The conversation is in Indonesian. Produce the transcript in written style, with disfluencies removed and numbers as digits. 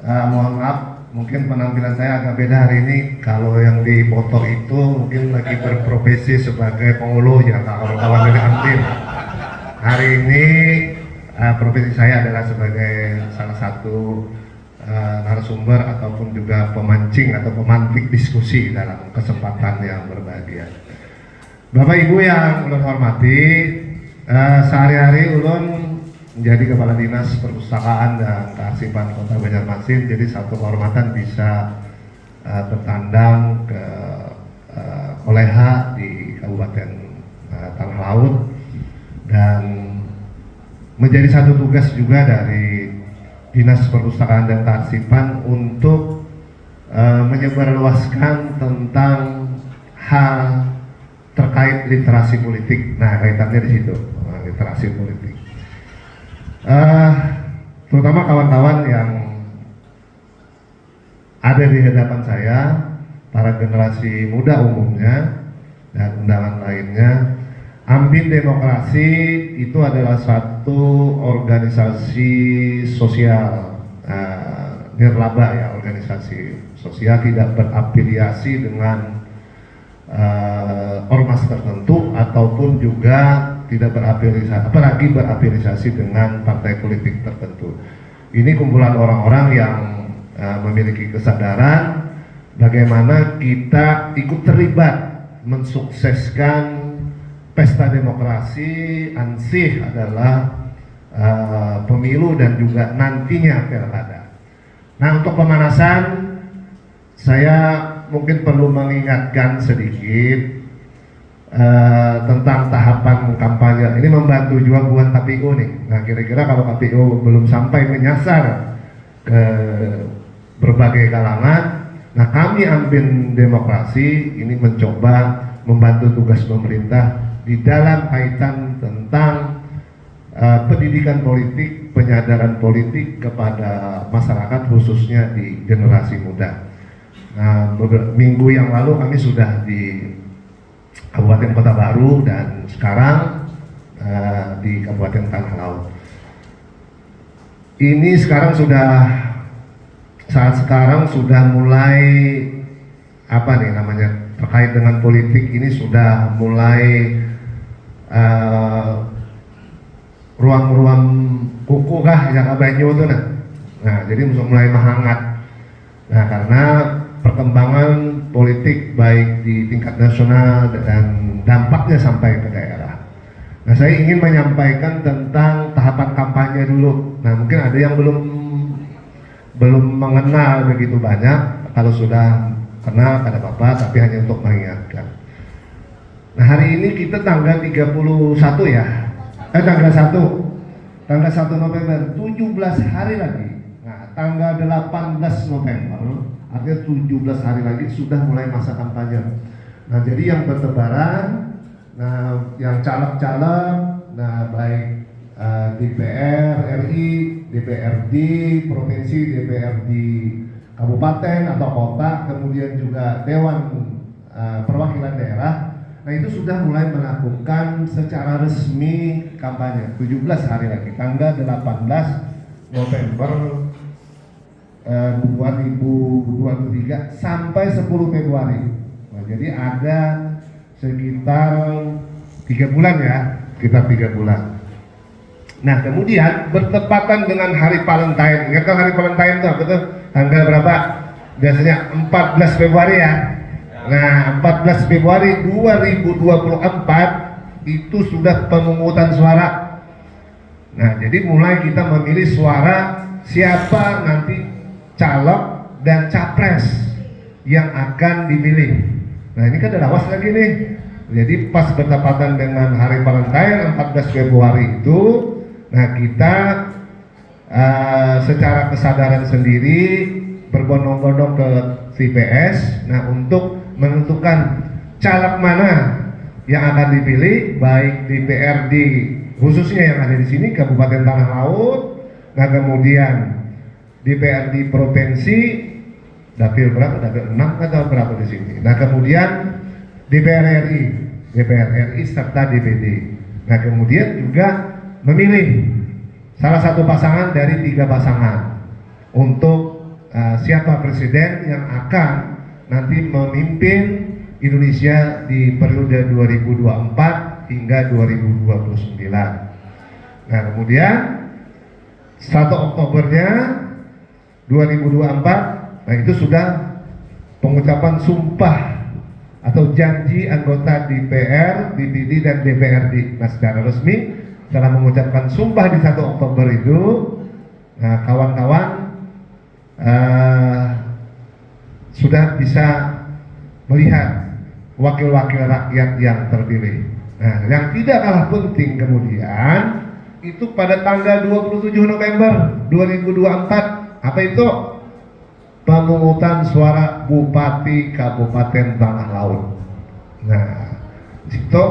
Mohon maaf, mungkin penampilan saya agak beda hari ini. Kalau yang di foto itu mungkin lagi berprofesi sebagai pengulu ya, kawan-kawan dari Antim. Hari ini profesi saya adalah sebagai salah satu narasumber ataupun juga pemancing atau pemantik diskusi dalam kesempatan yang berbahagia. Bapak Ibu yang ulun hormati, sehari-hari ulun menjadi Kepala Dinas Perpustakaan dan Kearsipan Kota Banjarmasin, jadi satu kehormatan bisa bertandang ke Koleha di Kabupaten Tanah Laut, dan menjadi satu tugas juga dari Dinas Perpustakaan dan Kearsipan untuk menyebarluaskan tentang hal terkait literasi politik. Nah, kaitannya di situ, literasi politik. Terutama kawan-kawan yang ada di hadapan saya, para generasi muda umumnya dan undangan lainnya. Ambin Demokrasi itu adalah satu organisasi sosial nirlaba ya, organisasi sosial tidak berafiliasi dengan ormas tertentu ataupun juga tidak berafiliasi, apalagi berafiliasi dengan partai politik tertentu. Ini kumpulan orang-orang yang memiliki kesadaran bagaimana kita ikut terlibat mensukseskan pesta demokrasi. Ansih adalah pemilu dan juga nantinya pilkada. Nah, untuk pemanasan saya mungkin perlu mengingatkan sedikit tentang tahapan kampanye. Ini membantu juga buat KPU nih. Nah, kira-kira kalau KPU belum sampai menyasar ke berbagai kalangan, nah kami Ambin Demokrasi ini mencoba membantu tugas pemerintah di dalam kaitan tentang pendidikan politik, penyadaran politik kepada masyarakat khususnya di generasi muda. Nah, minggu yang lalu kami sudah di Kabupaten Kota Baru dan sekarang di Kabupaten Tanah Laut. Ini saat sekarang sudah mulai terkait dengan politik ini sudah mulai ruang-ruang kuku kah yang banyu itu nah jadi mulai menghangat. Nah, karena perkembangan politik baik di tingkat nasional dan dampaknya sampai ke daerah. Nah, saya ingin menyampaikan tentang tahapan kampanye dulu. Nah, mungkin ada yang belum mengenal begitu banyak. Kalau sudah kenal pada Bapak, tapi hanya untuk mengingatkan. Nah, hari ini kita tanggal 31 ya. Tanggal 1 November, 17 hari lagi. Nah, tanggal 18 November, artinya 17 hari lagi sudah mulai masa kampanye. Nah, jadi yang bertebaran, nah yang caleg-caleg, nah baik DPR RI, DPRD provinsi, DPRD kabupaten atau kota, kemudian juga Dewan Perwakilan Daerah. Nah, itu sudah mulai melakukan secara resmi kampanye. 17 hari lagi, tanggal 18 November 2023 sampai 10 Februari. Nah, jadi ada sekitar 3 bulan ya, sekitar 3 bulan. Nah, kemudian bertepatan dengan hari Valentine. Ingat kan hari Valentine itu apa tuh? Tanggal berapa? Biasanya 14 Februari ya. Nah, 14 Februari 2024 itu sudah pemungutan suara. Nah, jadi mulai kita memilih suara siapa nanti caleg dan capres yang akan dipilih. Nah, ini kan ada lawas lagi nih. Jadi pas bertepatan dengan hari Valentine 14 Februari itu, nah kita secara kesadaran sendiri berbondong-bondong ke TPS, nah untuk menentukan caleg mana yang akan dipilih, baik di DPRD khususnya yang ada di sini Kabupaten Tanah Laut, nah kemudian DPRD provinsi, dapil berapa? Dapil 6 atau berapa di sini. Nah kemudian DPR RI serta DPD. Nah kemudian juga memilih salah satu pasangan dari 3 pasangan. untuk siapa presiden yang akan nanti memimpin Indonesia di periode 2024 hingga 2029. Nah, kemudian 1 Oktobernya 2024, nah itu sudah pengucapan sumpah atau janji anggota DPR, DPD, dan DPRD. Nah, secara resmi setelah mengucapkan sumpah di 1 Oktober itu, nah, kawan-kawan sudah bisa melihat wakil-wakil rakyat yang terpilih. Nah, yang tidak kalah penting kemudian itu pada tanggal 27 November 2024, apa itu? Pemungutan suara Bupati Kabupaten Bangka Laut. Nah, itu